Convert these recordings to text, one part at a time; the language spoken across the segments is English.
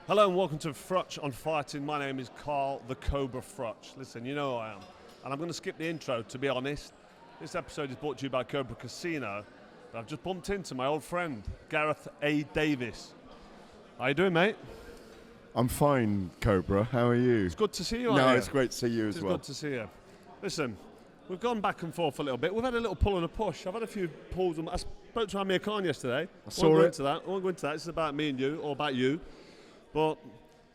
Hello and welcome to Froch on Fighting. My name is Carl the Cobra Froch. Listen, you know who I am. And I'm going to skip the intro, to be honest. This episode is brought to you by Cobra Casino. But I've just bumped into my old friend, Gareth A Davies. How you doing, mate? I'm fine, Cobra. How are you? It's good to see you. No, it's great to see you as well. It's good to see you. Listen, we've gone back and forth a little bit. We've had a little pull and a push. I've had a few pulls. I spoke to Amir Khan yesterday. I won't go into that. This is about me and you, or about you. But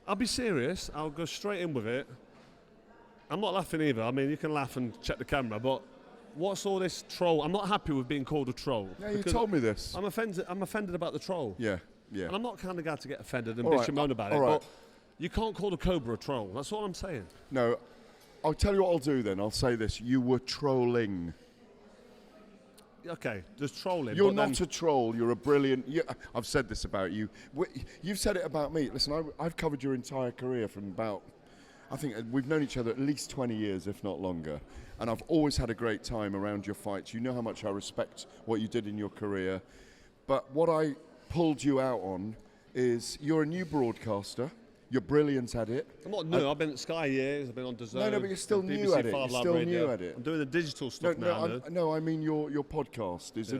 I'll be serious. I'll go straight in with it. I'm not laughing either. I mean, you can laugh and check the camera, but what's all this troll? I'm not happy with being called a troll. Yeah, you told me this. I'm offended about the troll. Yeah. And I'm not the kind of guy to get offended and all bitch right, and moan about it. right. But you can't call the Cobra a troll. That's all I'm saying. No, I'll tell you what I'll do then. I'll say this. You were trolling. Okay, there's trolling. You're not a troll. You're a brilliant... I've said this about you. You've said it about me. Listen, I've covered your entire career from about... I think we've known each other at least 20 years, if not longer. And I've always had a great time around your fights. You know how much I respect what you did in your career. But what I pulled you out on is you're a new broadcaster. You're brilliant at it. I'm not new. I've been at Sky years. I've been on DAZN. No, but you're still new at it. You're still new at it. I'm doing the digital stuff now. No, I mean your podcast is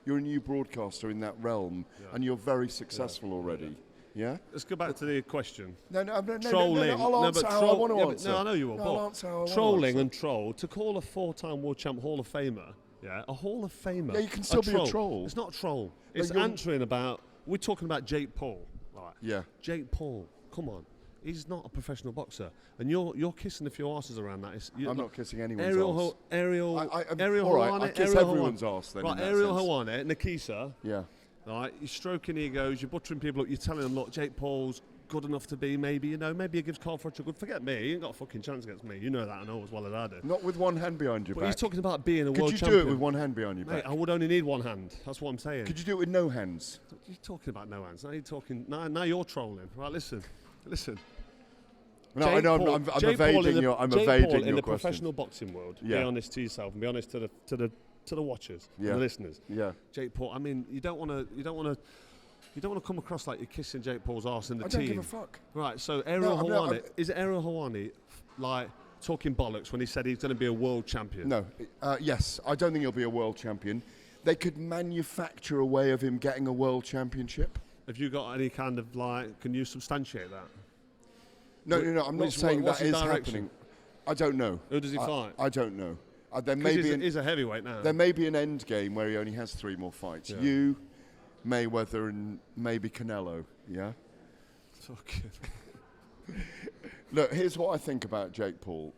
you're a new broadcaster in that realm, and you're very successful already. Yeah. Let's go back to the question. No, trolling. I'll answer how I want to answer. No, I know you will. I'll answer how I want to trolling answer. and troll, to call a four-time world champ Hall of Famer, a Hall of Famer. Yeah, you can still be a troll. It's not a troll. No, It's answering about. We're talking about Jake Paul. Right. Yeah. Jake Paul. Come on. He's not a professional boxer, and you're kissing a few asses around that. I'm not kissing anyone's ass. Ariel I kiss everyone's ass then. Right, Ariel Helwani, Nikisa. Yeah. Right, you're stroking egos, you're buttering people up, you're telling them, look, Jake Paul's good enough to be maybe he gives Carl Froch a good. Forget me, he ain't got a fucking chance against me. You know that, I know as well as I do. Not with one hand behind your but back. He's talking about being a world champion. Could you do it with one hand behind your Mate, back? I would only need one hand. That's what I'm saying. Could you do it with no hands? You're talking about no hands. Now you're talking. Now you're trolling. Right, listen. No, I know. I'm evading your question. In the professional boxing world, be honest to yourself and be honest to the watchers, and the listeners. Yeah. Jake Paul. I mean, you don't want to come across like you're kissing Jake Paul's arse in the I team. don't give a fuck. Right. So Ariel Helwani, is it Ariel Helwani like talking bollocks when he said he's going to be a world champion? No. Yes, I don't think he'll be a world champion. They could manufacture a way of him getting a world championship. Have you got any kind of can you substantiate that? No. I'm not saying that is happening. I don't know. Who does he fight? I don't know. He's a heavyweight now. There may be an end game where he only has 3 more fights. Yeah. You, Mayweather, and maybe Canelo. Yeah. Look, here's what I think about Jake Paul.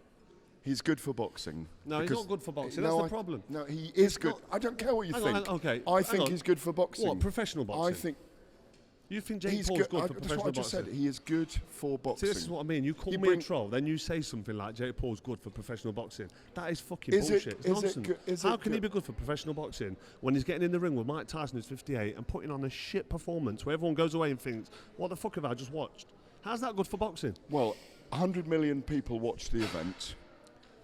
He's good for boxing. No, he's not good for boxing. That's the problem. No, he is good. I don't care what you think. I think he's good for boxing. What, professional boxing? I think. You think Jake Paul's good for professional boxing? That's what I just said. He is good for boxing. See, this is what I mean. You call me a troll, then you say something like Jake Paul's good for professional boxing. That is fucking bullshit. It's nonsense. How can he be good for professional boxing when he's getting in the ring with Mike Tyson, who's 58, and putting on a shit performance where everyone goes away and thinks, what the fuck have I just watched? How's that good for boxing? Well, 100 million people watched the event.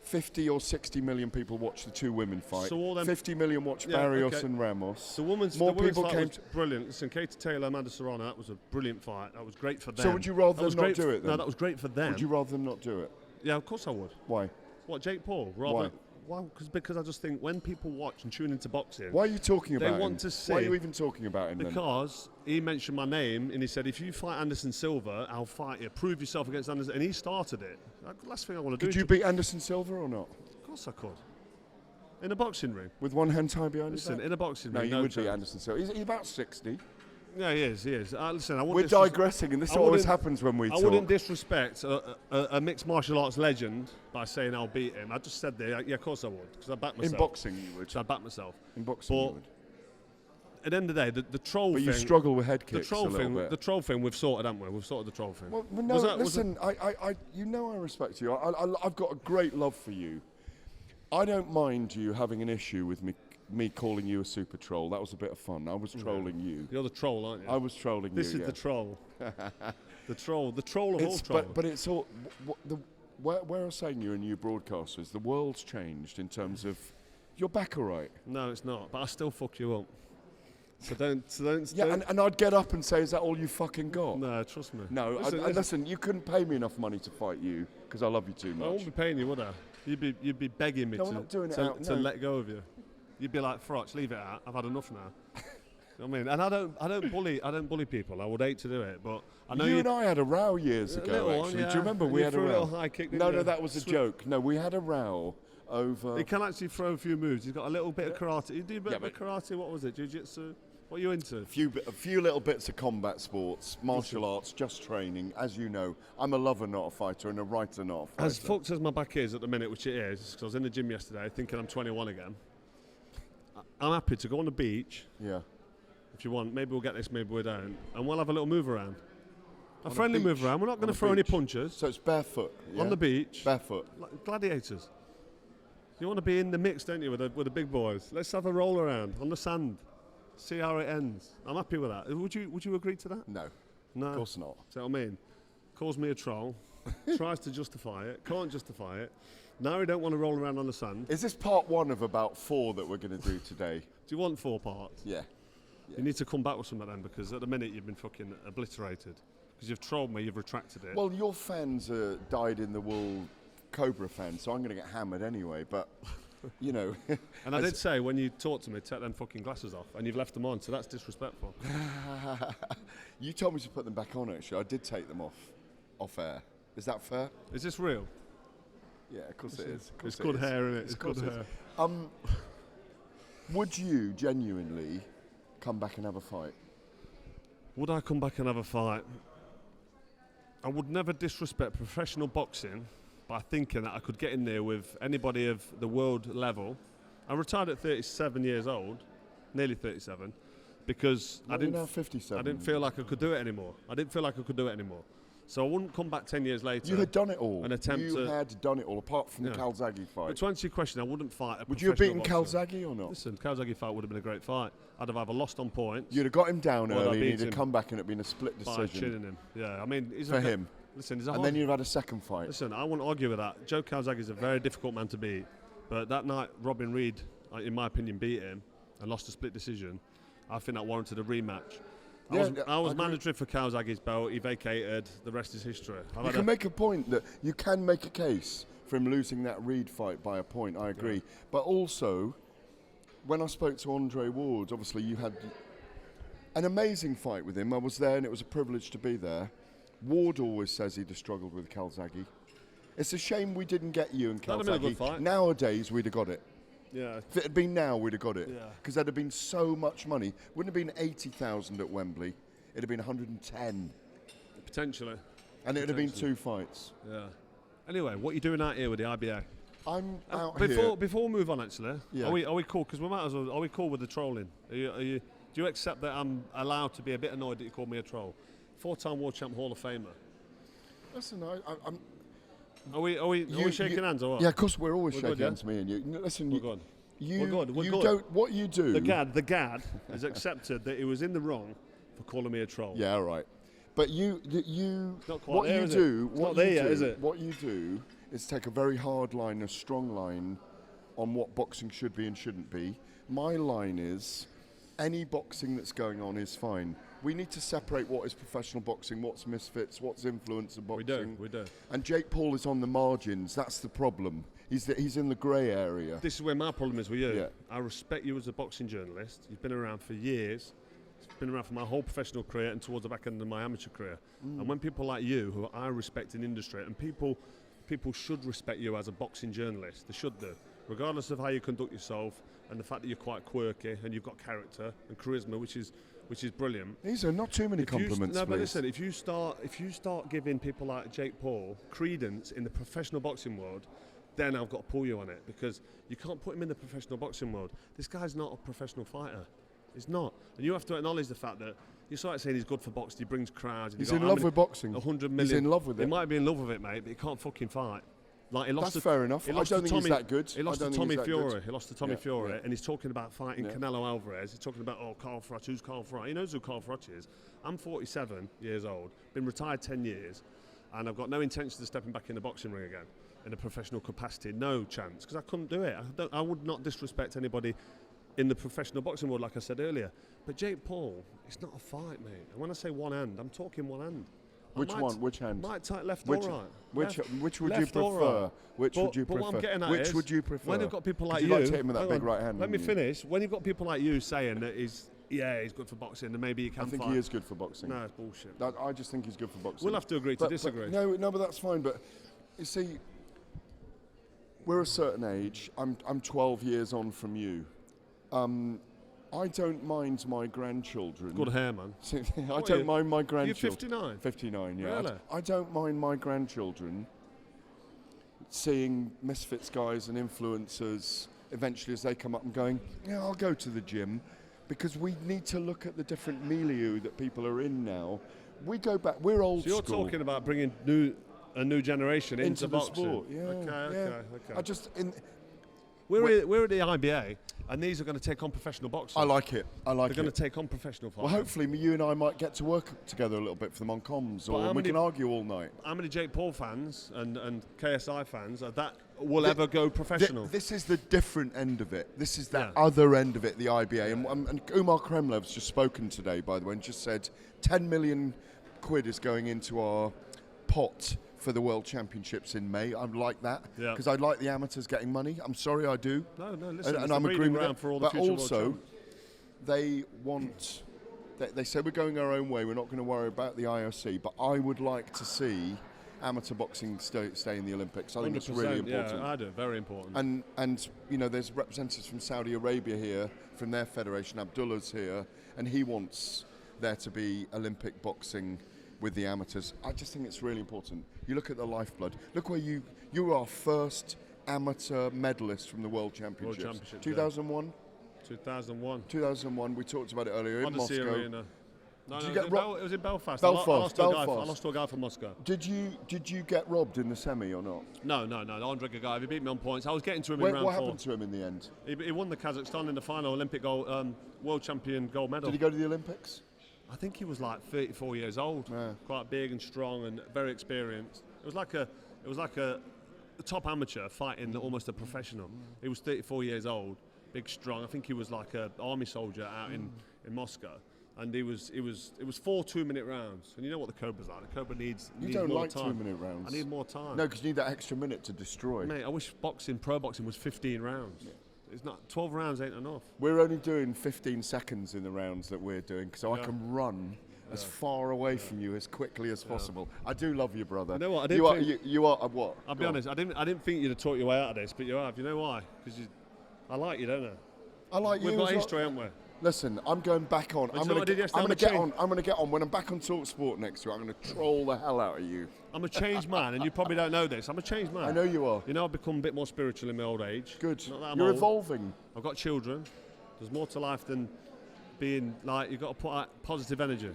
50 or 60 million people watched the 2 women fight. So 50 million watched Barrios and Ramos. The women's fight was brilliant. Listen, Katie Taylor, Amanda Serrano, that was a brilliant fight. That was great for them. So would you rather them not do it then? No, that was great for them. Would you rather them not do it? Yeah, of course I would. Why? What, Jake Paul? Why? Well, because I just think when people watch and tune into boxing... Why are you talking about him? They want to see... Why are you even talking about him Because he mentioned my name and he said, if you fight Anderson Silva, I'll fight you. Prove yourself against Anderson. And he started it. That's the last thing I want to do. Could you beat Anderson Silva or not? Of course I could. In a boxing ring. With one hand tied behind his back? In a boxing ring. No, you would beat Anderson Silva. He's about 60. Yeah, he is. We're digressing, and this always happens when we talk. I wouldn't disrespect a mixed martial arts legend by saying I'll beat him. I just said there, yeah, of course I would, because I back myself. In boxing, you would. So I back myself. In boxing, you would. At the end of the day, the troll thing... But you struggle with head kicks a little bit. The troll thing, we've sorted, haven't we? We've sorted the troll thing. Well, no, listen, you know I respect you. I've got a great love for you. I don't mind you having an issue with me calling you a super troll. That was a bit of fun. I was trolling you. You're the troll, aren't you? I was trolling this you. This is the troll. The troll of all trolls. But it's all... Where I'm saying you're a new broadcaster is the world's changed in terms of... You're back all right. No, it's not. But I still fuck you up. So don't. And I'd get up and say, "Is that all you fucking got?" No, trust me. No, listen. You couldn't pay me enough money to fight you because I love you too much. I won't be paying you, would I? You'd be begging me to let go of you. You'd be like, Froch, leave it out. I've had enough now. You know what I mean? And I don't bully people. I would hate to do it, but I know you and I had a row years ago. Actually, do you remember we had a row? A little high kick, no, that was a joke. No, we had a row over. He can actually throw a few moves. He's got a little bit of karate. You do a bit of karate. What was it? Jiu-jitsu. What are you into? A few little bits of combat sports, martial arts, just training. As you know, I'm a lover, not a fighter, and a writer, not a fighter. As fucked as my back is at the minute, which it is, because I was in the gym yesterday thinking I'm 21 again. I'm happy to go on the beach. Yeah. If you want, maybe we'll get this, maybe we don't, and we'll have a little move around. A friendly move around. We're not going to throw any punches. So it's barefoot. Yeah? On the beach. Barefoot. Like gladiators. You want to be in the mix, don't you, with the big boys? Let's have a roll around on the sand. See how it ends. I'm happy with that. Would you agree to that? No. No. Of course not. See what I mean? Calls me a troll. Tries to justify it. Can't justify it. Now we don't want to roll around on the sand. Is this part one of about 4 that we're going to do today? Do you want 4 parts? Yeah. You need to come back with some of them because at the minute you've been fucking obliterated. Because you've trolled me, you've retracted it. Well, your fans are dyed-in-the-wool Cobra fans, so I'm going to get hammered anyway, but, you know. And I did say, when you talk to me, take them fucking glasses off, and you've left them on, so that's disrespectful. You told me to put them back on, actually. I did take them off air. Is that fair? Is this real? Yeah, of course it is. It's good hair, isn't it? It's good hair. Would you genuinely come back and have a fight? Would I come back and have a fight? I would never disrespect professional boxing by thinking that I could get in there with anybody of the world level. I retired at 37 years old, nearly 37, because I didn't feel like I could do it anymore. So I wouldn't come back 10 years later. You had done it all. You had done it all, apart from the Calzaghe fight. But to answer your question, I wouldn't fight a Would you have beaten Calzaghe or not? Listen, Calzaghe fight would have been a great fight. I'd have either lost on points. You'd have got him down early, and he'd have come back and it'd been a split decision. By chinning him. Yeah, I mean... For him. Listen, and then you'd have had a second fight. Listen, I won't argue with that. Joe Calzaghe is a very difficult man to beat. But that night, Robin Reed, in my opinion, beat him and lost a split decision. I think that warranted a rematch. I was mandatory for Calzaghe's belt. He vacated. The rest is history. You can make a point that you can make a case for him losing that Reed fight by a point. I agree. Yeah. But also, when I spoke to Andre Ward, obviously you had an amazing fight with him. I was there, and it was a privilege to be there. Ward always says he'd have struggled with Calzaghe. It's a shame we didn't get you and Calzaghe. That'd have been a good fight. Nowadays, we'd have got it. Yeah. If it had been now, we'd have got it. Yeah. Because there'd have been so much money. Wouldn't have been 80,000 at Wembley. It'd have been 110. Potentially. And it'd have been 2 fights. Yeah. Anyway, what are you doing out here with the IBA? I'm out here. Before we move on, actually, yeah. Are we cool? Because we might as well. Are we cool with the trolling? Do you accept that I'm allowed to be a bit annoyed that you called me a troll? 4-time world champ, Hall of Famer. Listen, I'm. Are we shaking hands or what? Yeah, of course we're always shaking hands, me and you. Listen, we're good. We're good. What you do. The GAD has accepted that he was in the wrong for calling me a troll. Yeah, right. But what you do is take a very hard line, a strong line, on what boxing should be and shouldn't be. My line is, any boxing that's going on is fine. We need to separate what is professional boxing, what's misfits, what's influencer boxing. We do. And Jake Paul is on the margins. That's the problem. He's in the grey area. This is where my problem is with you. Yeah. I respect you as a boxing journalist. You've been around for years. You've been around for my whole professional career and towards the back end of my amateur career. And when people like you, who I respect in industry, and people should respect you as a boxing journalist. They should do. Regardless of how you conduct yourself and the fact that you're quite quirky and you've got character and charisma, which is brilliant. These are not too many compliments, but listen, if you start giving people like Jake Paul credence in the professional boxing world, then I've got to pull you on it, because you can't put him in the professional boxing world. This guy's not a professional fighter. He's not. And you have to acknowledge the fact that you start saying he's good for boxing, he brings crowds. He's in love with boxing. 100 million. He's in love with it. He might be in love with it, mate, but he can't fucking fight. Like, that's fair enough. I don't think he's that good. He lost to Tommy Fury. He lost to Tommy Fury, and he's talking about fighting Canelo Alvarez. He's talking about, Carl Froch. Who's Carl Froch? He knows who Carl Froch is. I'm 47 years old, been retired 10 years, and I've got no intention of stepping back in the boxing ring again in a professional capacity. No chance, because I couldn't do it. I would not disrespect anybody in the professional boxing world, like I said earlier. But Jake Paul, it's not a fight, mate. And when I say one hand, I'm talking one hand. Which one? Which hand? Might take left or right. Which would you prefer? Right. Which would you prefer? What I'm getting at which is, would you prefer? when you've got people like you, like to hit him with that big right hand. Let me finish. When you've got people like you saying that he's good for boxing, and maybe he can I think fight. he is good for boxing. No, it's bullshit. I just think he's good for boxing. We'll have to agree to disagree. No, but that's fine. But you see, we're a certain age. I'm 12 years on from you. I don't mind my grandchildren. Good hair, man. I don't mind my grandchildren. You're 59? 59, yeah. Really? I don't mind my grandchildren seeing misfits guys and influencers eventually as they come up and going, yeah, I'll go to the gym, because we need to look at the different milieu that people are in now. We go back, we're old school. So you're talking about bringing a new generation into the boxing? Sport, yeah. Okay. We're at the IBA, and these are going to take on professional boxing. I like it. They're going to take on professional fighting. Well, hopefully you and I might get to work together a little bit for them on comms, or we can argue all night. How many Jake Paul fans and KSI fans will ever go professional? This is the different end of it. This is the other end of it, the IBA. And Umar Kremlev's just spoken today, by the way, and just said 10 million quid is going into our pot for the World Championships in May. I like that, because I like the amateurs getting money. I'm sorry, I do. No, listen, and I'm agreeing with that. For all the but also, they want. They say we're going our own way. We're not going to worry about the IOC. But I would like to see amateur boxing stay in the Olympics. I think it's really important. Yeah, I do. Very important. And there's representatives from Saudi Arabia here, from their federation. Abdullah's here, and he wants there to be Olympic boxing with the amateurs. I just think it's really important. You look at the lifeblood. Look where you are first amateur medalist from the World Championships. 2001? 2001. 2001. We talked about it earlier in Moscow. Arena. No, it was in Belfast. Belfast. I lost to a guy from Moscow. Did you get robbed in the semi or not? No. Andre Gagaev, he beat me on points. I was getting to him in round 4. What happened to him in the end? He won the Kazakhstan in the final Olympic world champion gold medal. Did he go to the Olympics? I think he was like 34 years old, quite big and strong and very experienced. It was like a top amateur fighting almost a professional. He was 34 years old, big, strong. I think he was like an army soldier out in Moscow, and it was 4 2-minute rounds. And you know what the Cobra's like. The Cobra needs more time. You don't like 2-minute rounds. I need more time. No, because you need that extra minute to destroy. Mate, I wish pro boxing was 15 rounds. Yeah. It's not 12 rounds ain't enough. We're only doing 15 seconds in the rounds that we're doing, so I can run as far away from you as quickly as possible. I do love you, brother. You know what? You are what? I'll be honest. I didn't think you'd have talked your way out of this, but you have. You know why? Because I like you, don't I? I like you. We've got history, haven't we? Listen, I'm going back on. I'm going to get on. When I'm back on Talk Sport next year, I'm going to troll the hell out of you. I'm a changed man, and you probably don't know this. I'm a changed man. I know you are. You know, I've become a bit more spiritual in my old age. Good. Not that I'm You're old. evolving. I've got children. There's more to life than being like, you've got to put out positive energy.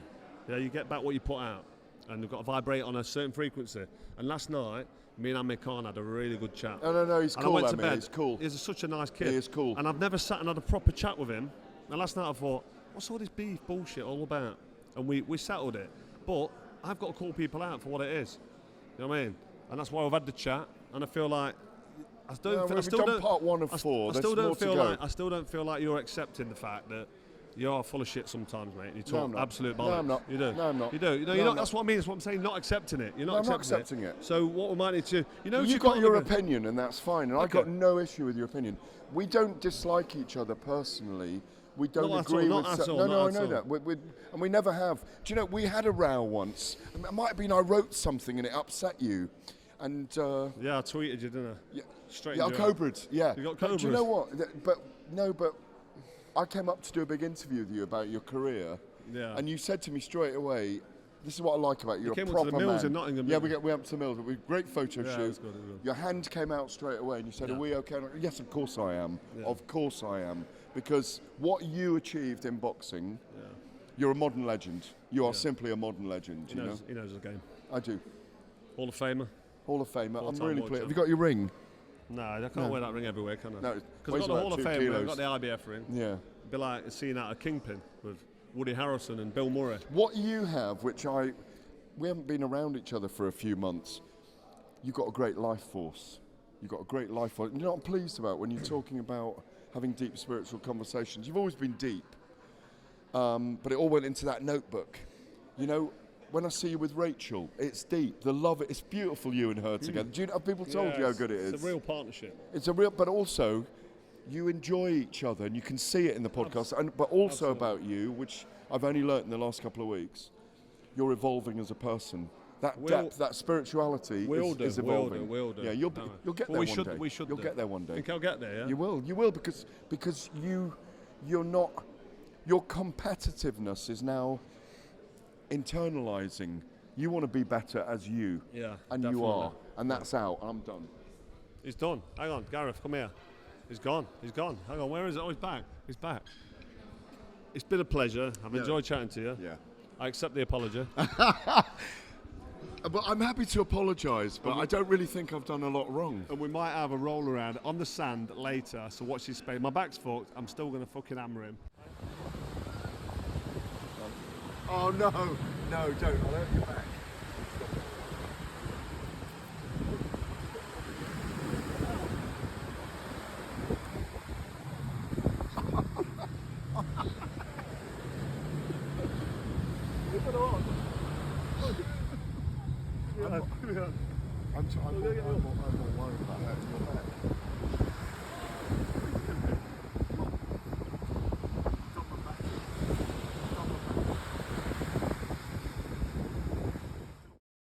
You get back what you put out, and you've got to vibrate on a certain frequency. And last night, me and Amir Khan had a really good chat. No, he's cool. I went to bed. He's cool. He's such a nice kid. He is cool. And I've never sat and had a proper chat with him. And last night I thought, what's all this beef bullshit all about? And we settled it. But I've got to call people out for what it is. You know what I mean? And that's why we've had the chat. And I feel like I still don't. Part 1 of 4. I still don't feel like you're accepting the fact that you are full of shit sometimes, mate. You talk absolute bollocks. No, I'm not. You do. No, I'm not. You do. You know, you're not. That's what I mean. That's what I'm saying. Not accepting it. You're not accepting it. So what we might need to, you've got your opinion, and that's fine. And I've got no issue with your opinion. We don't dislike each other personally. We don't agree with. No, I know that. And we never have. Do you know? We had a row once. It might have been I wrote something and it upset you. And I tweeted you, didn't I? Yeah. Straight. Yeah, Cobra'd. Yeah. You got Cobras. Do you know what? But I came up to do a big interview with you about your career. Yeah. And you said to me straight away, "This is what I like about you. You're came a proper to the Mills man." in Nottingham. Yeah, we went up to the Mills. We great photo shoot. It was good. Your hand came out straight away, and you said, "Are we okay?" Yes, of course I am. Yeah. Of course I am, because what you achieved in boxing, you're a modern legend. You are simply a modern legend. He knows the game. I do. Hall of Famer. Hall of Famer. I'm Full-time really world pleased. Have you got your ring? No, I can't wear that ring everywhere, can I? No, because I've got the Hall of Famer. I've got the IBF ring. Yeah. It'd be like seeing out a Kingpin with Woody Harrelson and Bill Murray. What you have, we haven't been around each other for a few months. You've got a great life force. You've got a great life force. You know what I'm pleased about when you're talking about having deep spiritual conversations. You've always been deep, but it all went into that notebook. You know, when I see you with Rachel, it's deep. The love, it's beautiful, you and her together. Do you know, have people told you how good it is? It's a real partnership. It's a real, but also, you enjoy each other, and you can see it in the podcast. But also about you, which I've only learnt in the last couple of weeks, you're evolving as a person. That depth, that spirituality is evolving. We'll do. Yeah, you'll get there one day. We should. You'll get there one day. Think I'll get there? Yeah. You will, because you're not. Your competitiveness is now internalizing. You want to be better as you. Yeah. And definitely. you are, and that's out. I'm done. He's done. Hang on, Gareth, come here. He's gone. Hang on, where is it? Oh, he's back. It's been a pleasure. I've enjoyed chatting to you. Yeah. I accept the apology. But I'm happy to apologise, but I don't really think I've done a lot wrong. And we might have a roll around on the sand later, so watch this space. My back's fucked. I'm still going to fucking hammer him. Oh, no, don't. I'll hurt your back. I'm more worried about hurting your back.